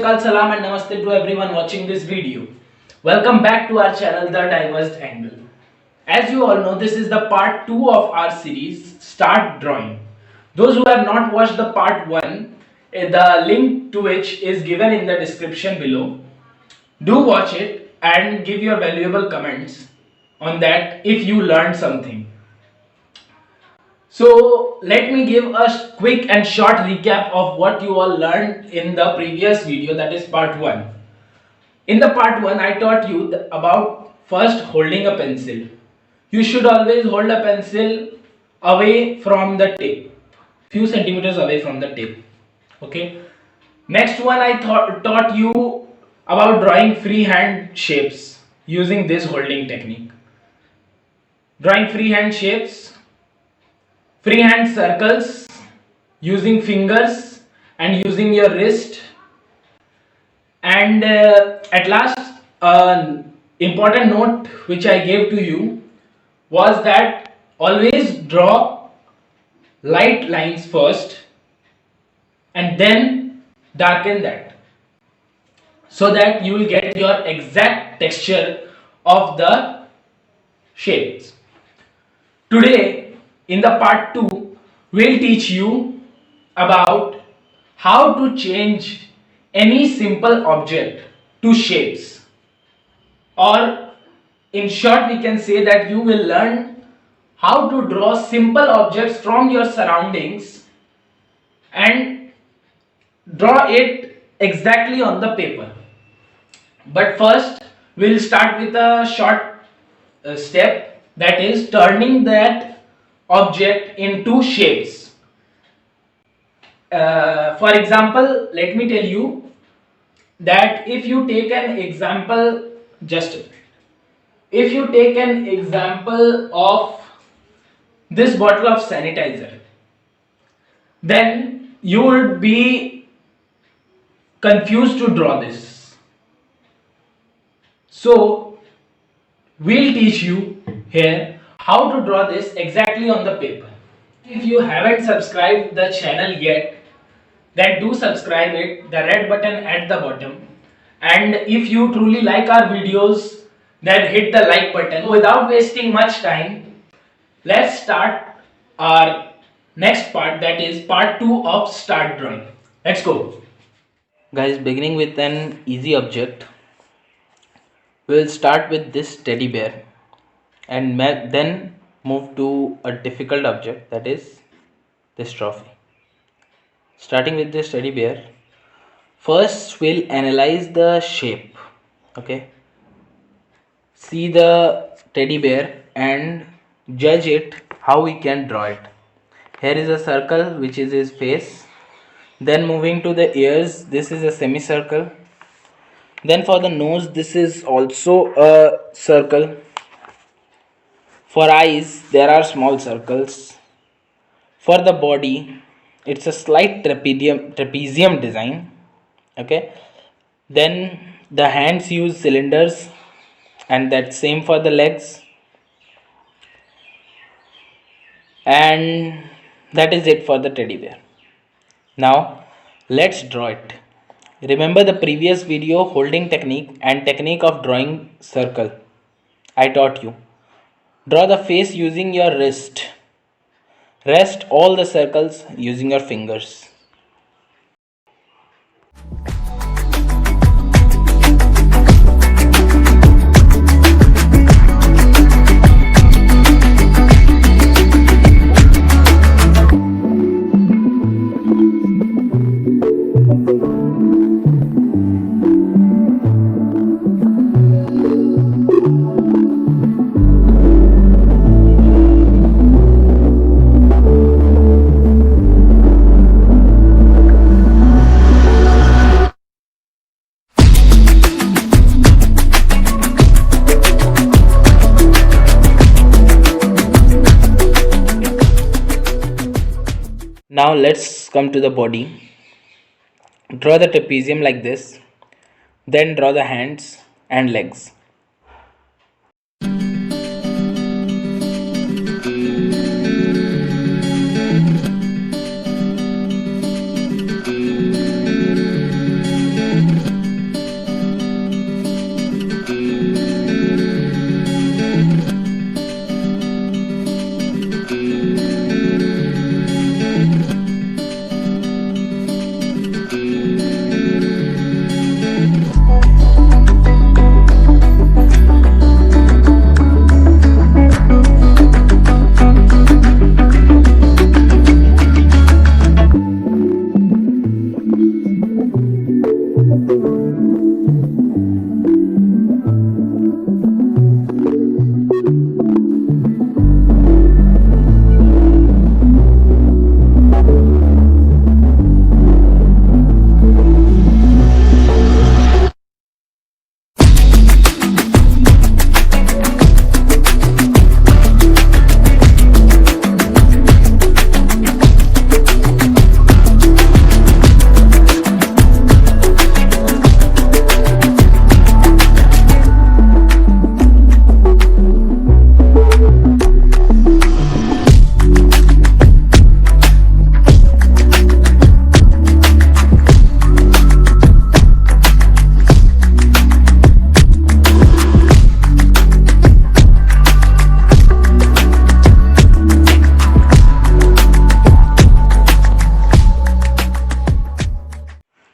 Kal, Salam and Namaste to everyone watching this video. Welcome back to our channel, The Diverged Angle. As you all know, this is the part 2 of our series, Start Drawing. Those who have not watched the part 1, the link to which is given in the description below. Do watch it and give your valuable comments on that if you learned something. So let me give a quick and short recap of what you all learned in the previous video, that is part 1. In the part 1 I taught you about first holding a pencil. You should always hold a pencil away from the tip, few centimeters away from the tip. Okay. Next one I taught you about drawing freehand shapes using this holding technique. Drawing freehand shapes, freehand circles using fingers and using your wrist. And at last, an important note which I gave to you was that always draw light lines first and then darken that, so that you will get your exact texture of the shapes. Today, in the part 2, we'll teach you about how to change any simple object to shapes. Or in short, we can say that you will learn how to draw simple objects from your surroundings and draw it exactly on the paper. But first, we'll start with a short step, that is turning that object into shapes. For example, let me tell you that if you take an example, if you take an example of this bottle of sanitizer, then you would be confused to draw this. So we'll teach you here how to draw this exactly on the paper. If you haven't subscribed the channel yet, then do subscribe it, the red button at the bottom. And if you truly like our videos, then hit the like button. Without wasting much time, let's start our next part, that is part 2 of Start Drawing. Let's go. Guys, beginning with an easy object, we'll start with this teddy bear and then move to a difficult object, that is this trophy. Starting with this teddy bear, first we'll analyze the shape. Okay, see the teddy bear and judge it how we can draw it. Here is a circle which is his face. Then moving to the ears, this is a semicircle. Then for the nose, this is also a circle. For eyes, there are small circles. For the body, it's a slight trapezium design. Okay. Then the hands use cylinders, and that's same for the legs. And that is it for the teddy bear. Now let's draw it. Remember the previous video, holding technique and technique of drawing circle I taught you. Draw the face using your wrist. Rest all the circles using your fingers. Now let's come to the body. Draw the trapezium like this. Then draw the hands and legs.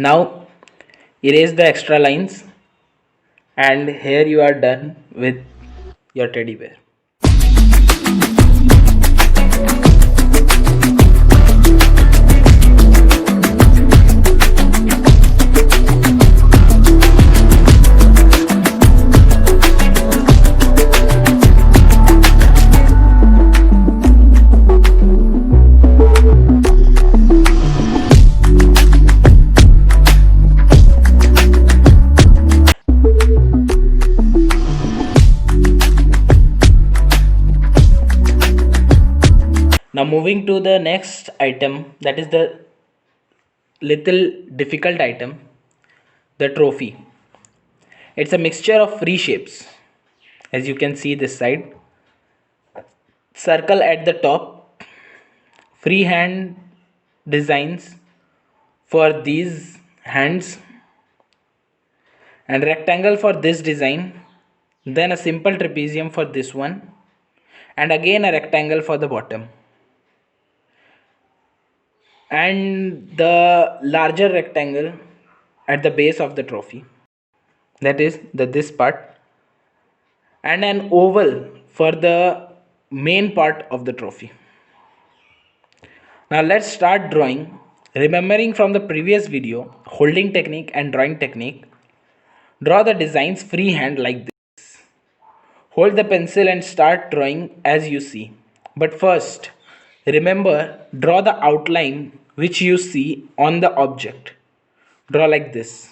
Now erase the extra lines, and here you are done with your teddy bear. Now moving to the next item, that is the little difficult item, the trophy. It's a mixture of free shapes. As you can see this side, circle at the top, freehand designs for these hands, and rectangle for this design, then a simple trapezium for this one, and again a rectangle for the bottom, and the larger rectangle at the base of the trophy, that is this part, and an oval for the main part of the trophy. Now let's start drawing. Remembering from the previous video, holding technique and drawing technique, draw the designs freehand like this. Hold the pencil and start drawing as you see. But first, remember, draw the outline which you see on the object. Draw like this.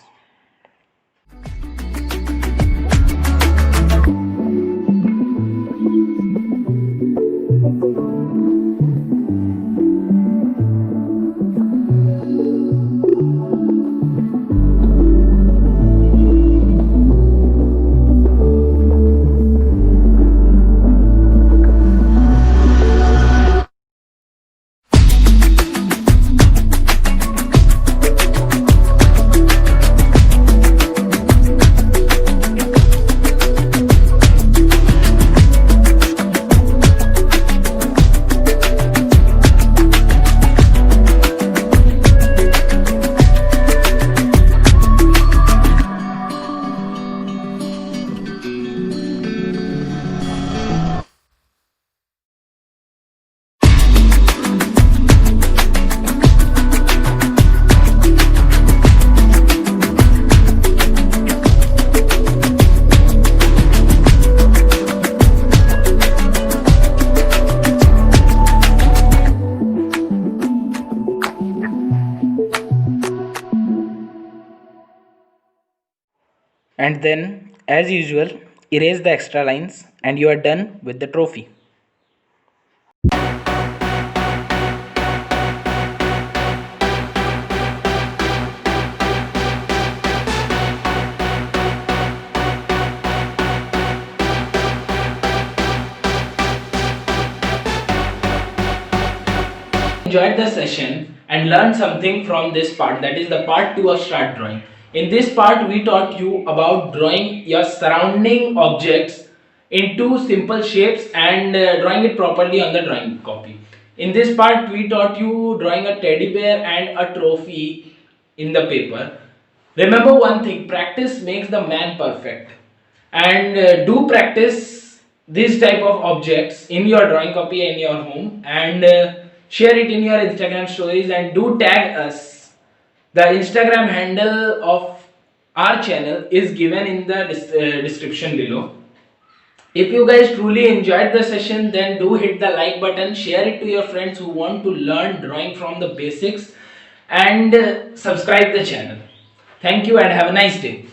And then, as usual, erase the extra lines and you are done with the trophy. Enjoyed the session and learned something from this part, that is the part 2 of start drawing. In this part we taught you about drawing your surrounding objects into simple shapes and drawing it properly on the drawing copy. In this part we taught you drawing a teddy bear and a trophy in the paper. Remember one thing, practice makes the man perfect, and do practice this type of objects in your drawing copy in your home, and share it in your Instagram stories, and do tag us. The Instagram handle of our channel is given in the description below. If you guys truly enjoyed the session, then do hit the like button, share it to your friends who want to learn drawing from the basics, and subscribe the channel. Thank you and have a nice day.